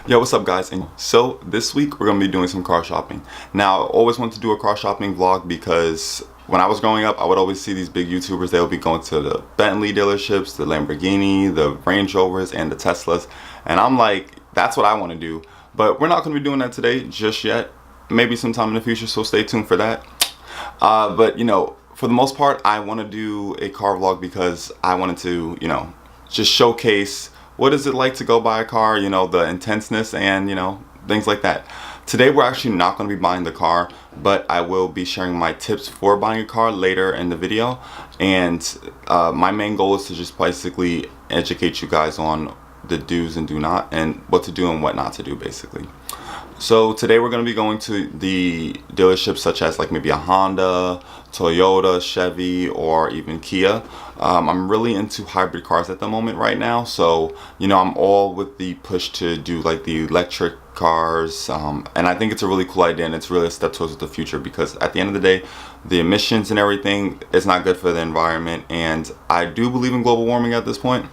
Yo, what's up guys? And so this week we're going to be doing some car shopping. Now, I always wanted to do a car shopping vlog because when I was growing up, I would always see these big YouTubers. They would be going to the Bentley dealerships, the Lamborghini, the Range Rovers, and the Teslas. And I'm like, that's what I want to do. But we're not going to be doing that today just yet. Maybe sometime in the future, so stay tuned for that. But, you know, for the most part, I want to do a car vlog because I wanted to, you know, just showcase what is it like to go buy a car, you know, the intenseness and, you know, things like that. Today we're actually not going to be buying the car, but I will be sharing my tips for buying a car later in the video. And my main goal is to just basically educate you guys on the do's and do not, and what to do and what not to do basically. So today we're going to be going to the dealerships such as like maybe a Honda, Toyota, Chevy, or even Kia. I'm really into hybrid cars at the moment right now, so you know, I'm all with the push to do like the electric cars, and I think it's a really cool idea, and it's really a step towards the future because at the end of the day, the emissions and everything is not good for the environment. And I do believe in global warming at this point,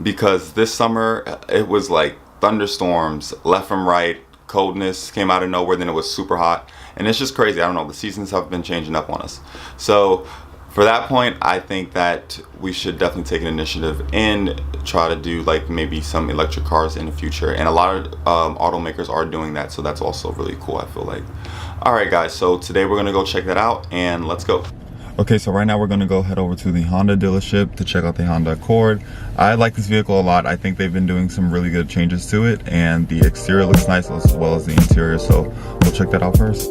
because this summer it was like thunderstorms left and right, coldness came out of nowhere, then it was super hot, and it's just crazy. I don't know, the seasons have been changing up on us. So for that point, I think that we should definitely take an initiative and try to do like maybe some electric cars in the future, and a lot of automakers are doing that, so that's also really cool, I feel like. All right guys, so today we're gonna go check that out, and let's go. Okay, so right now we're gonna go head over to the Honda dealership to check out the Honda Accord. I like this vehicle a lot. I think they've been doing some really good changes to it, and the exterior looks nice as well as the interior, so we'll check that out first.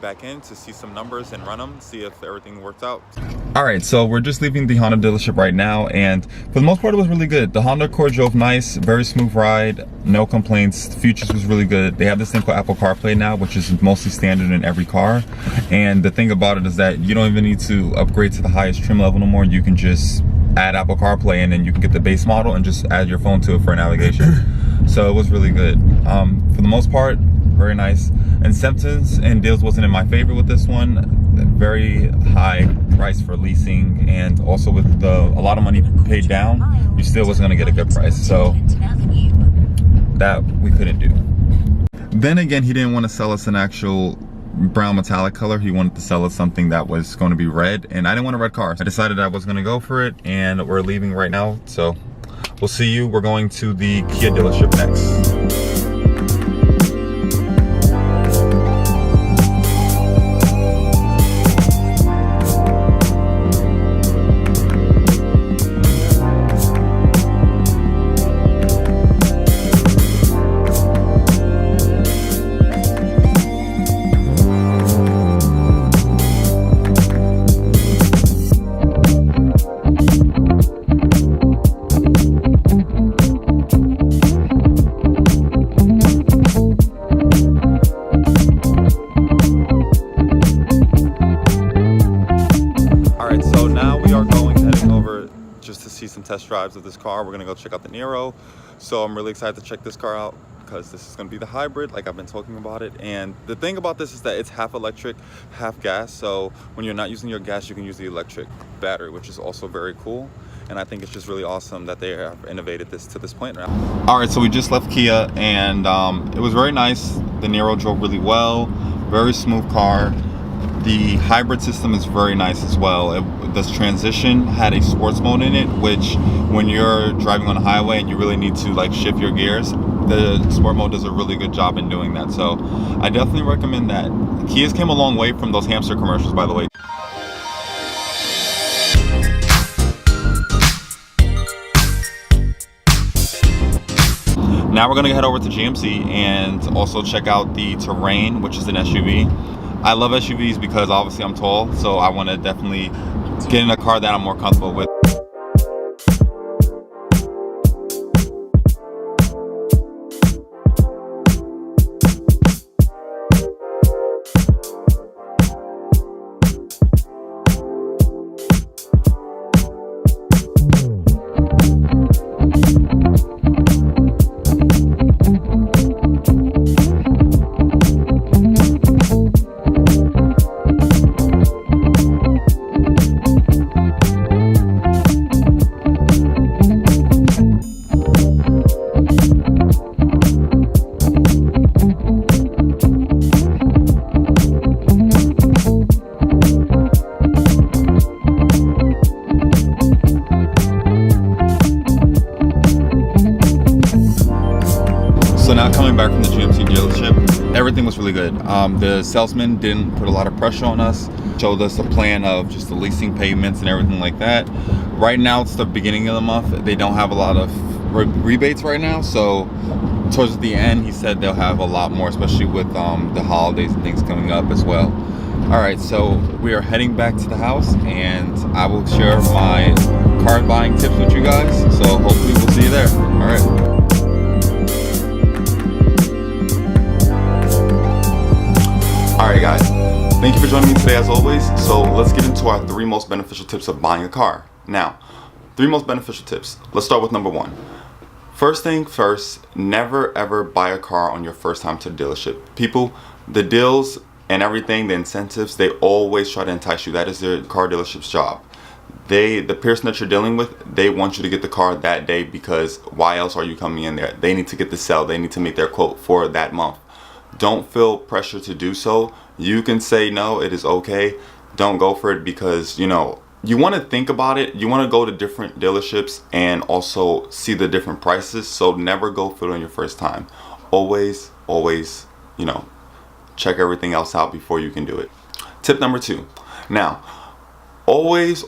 Back in to see some numbers and run them, see if everything works out. All right, so we're just leaving the Honda dealership right now, and for the most part it was really good. The Honda Accord drove nice, very smooth ride, no complaints. The features was really good. They have this thing called Apple CarPlay now, which is mostly standard in every car, and the thing about it is that you don't even need to upgrade to the highest trim level no more. You can just add Apple CarPlay, and then you can get the base model and just add your phone to it for navigation. So it was really good. For the most part, very nice. Incentives and deals wasn't in my favor with this one. Very high price for leasing, and also with a lot of money paid down, you still wasn't going to get a good price. So that we couldn't do. Then again, he didn't want to sell us an actual brown metallic color. He wanted to sell us something that was going to be red, and I didn't want a red car. I decided I was going to go for it, and we're leaving right now. So we'll see you. We're going to the Kia dealership next. See some test drives of this car. We're gonna go check out the Niro, so I'm really excited to check this car out because this is gonna be the hybrid, like I've been talking about it. And the thing about this is that it's half electric, half gas, so when you're not using your gas, you can use the electric battery, which is also very cool. And I think it's just really awesome that they have innovated this to this point now. All right, so we just left Kia, and it was very nice. The Niro drove really well, very smooth car. The hybrid system is very nice as well. This transition had a sports mode in it, which when you're driving on a highway and you really need to like shift your gears, the sport mode does a really good job in doing that. So I definitely recommend that. Kia's came a long way from those hamster commercials, by the way. Now we're gonna head over to GMC and also check out the Terrain, which is an SUV. I love SUVs because obviously I'm tall, so I want to definitely get in a car that I'm more comfortable with. So now coming back from the GMC dealership, everything was really good. The salesman didn't put a lot of pressure on us, showed us a plan of just the leasing payments and everything like that. Right now it's the beginning of the month. They don't have a lot of rebates right now, so towards the end he said they'll have a lot more, especially with the holidays and things coming up as well. Alright, so we are heading back to the house and I will share my car buying tips with you guys, so hopefully we'll see you there. Alright. Alright guys, thank you for joining me today as always. So let's get into our 3 most beneficial tips of buying a car. Now, 3 most beneficial tips. Let's start with number 1. First thing first, never ever buy a car on your first time to the dealership. People, the deals and everything, the incentives, they always try to entice you. That is their car dealership's job. The person that you're dealing with, they want you to get the car that day, because why else are you coming in there? They need to get the sale. They need to make their quote for that month. Don't feel pressure to do so. You can say no, it is okay. Don't go for it, because you know, you want to think about it. You want to go to different dealerships and also see the different prices. So never go for it on your first time. Always, you know, check everything else out before you can do it. Tip number 2. Now, always,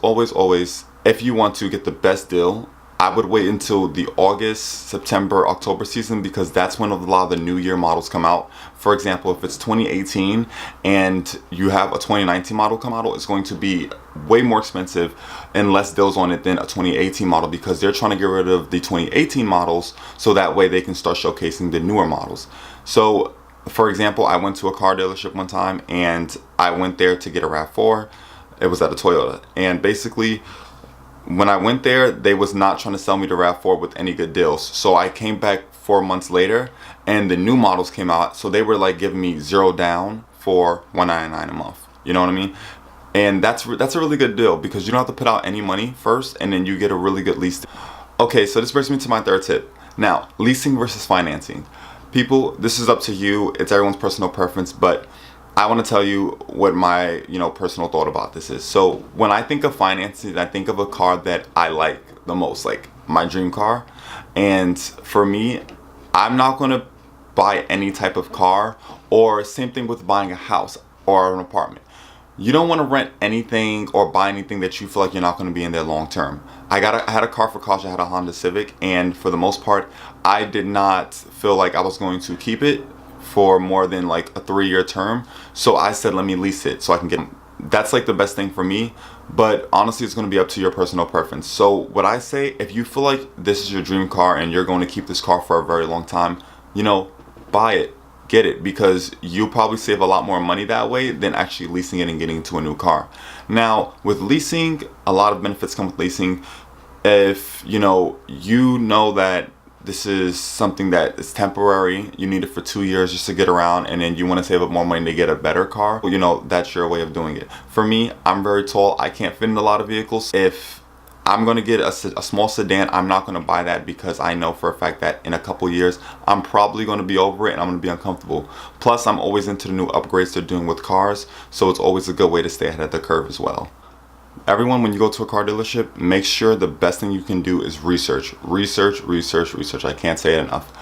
if you want to get the best deal, I would wait until the August, September, October season, because that's when a lot of the new year models come out. For example, if it's 2018 and you have a 2019 model come out, it's going to be way more expensive and less deals on it than a 2018 model, because they're trying to get rid of the 2018 models so that way they can start showcasing the newer models. So, for example, I went to a car dealership one time and I went there to get a RAV4. It was at a Toyota, and basically, when I went there, they was not trying to sell me the RAV4 with any good deals. So I came back 4 months later and the new models came out. So they were like giving me 0 down for $199 a month. You know what I mean? And that's a really good deal, because you don't have to put out any money first and then you get a really good lease. Okay, so this brings me to my 3rd tip. Now, leasing versus financing. People, this is up to you. It's everyone's personal preference, but I want to tell you what my, personal thought about this is. So when I think of financing, I think of a car that I like the most, like my dream car. And for me, I'm not going to buy any type of car, or same thing with buying a house or an apartment. You don't want to rent anything or buy anything that you feel like you're not going to be in there long term. I had a car for college. I had a Honda Civic, and for the most part, I did not feel like I was going to keep it for more than like a 3-year term. So I said, let me lease it so I can get it. That's like the best thing for me, but honestly it's going to be up to your personal preference. So what I say, if you feel like this is your dream car and you're going to keep this car for a very long time, buy it, get it, because you'll probably save a lot more money that way than actually leasing it and getting into a new car. Now with leasing, a lot of benefits come with leasing. If you know that this is something that is temporary, you need it for 2 years just to get around, and then you want to save up more money to get a better car, that's your way of doing it. For me, I'm very tall. I can't fit in a lot of vehicles. If I'm going to get a small sedan. I'm not going to buy that because I know for a fact that in a couple years, I'm probably going to be over it and I'm going to be uncomfortable. Plus, I'm always into the new upgrades they're doing with cars, so it's always a good way to stay ahead of the curve as well. Everyone, when you go to a car dealership, make sure the best thing you can do is research. Research. I can't say it enough.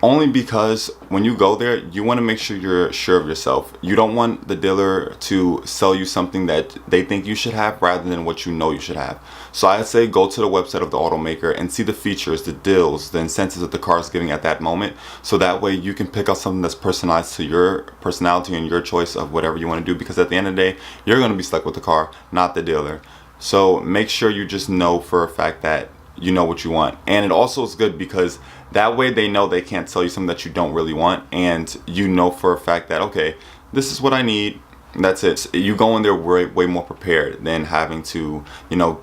Only because when you go there, you want to make sure you're sure of yourself. You don't want the dealer to sell you something that they think you should have rather than what you know you should have. So I'd say go to the website of the automaker and see the features, the deals, the incentives that the car is giving at that moment. So that way you can pick out something that's personalized to your personality and your choice of whatever you want to do. Because at the end of the day, you're going to be stuck with the car, not the dealer. So make sure you just know for a fact that you know what you want. And it also is good because that way they know they can't sell you something that you don't really want, and you know for a fact that, okay, this is what I need, that's it. You go in there way more prepared than having to,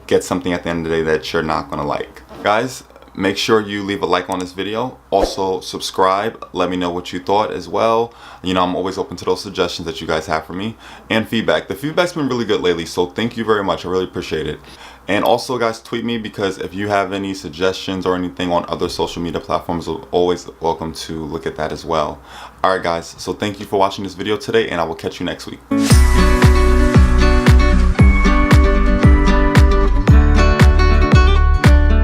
get something at the end of the day that you're not gonna like. Guys, make sure you leave a like on this video. Also subscribe. Let me know what you thought as well. I'm always open to those suggestions that you guys have for me, and feedback. The feedback's been really good lately, so thank you very much. I really appreciate it. And also, guys, tweet me, because if you have any suggestions or anything on other social media platforms, we're always welcome to look at that as well. Alright guys, so thank you for watching this video today, and I will catch you next week.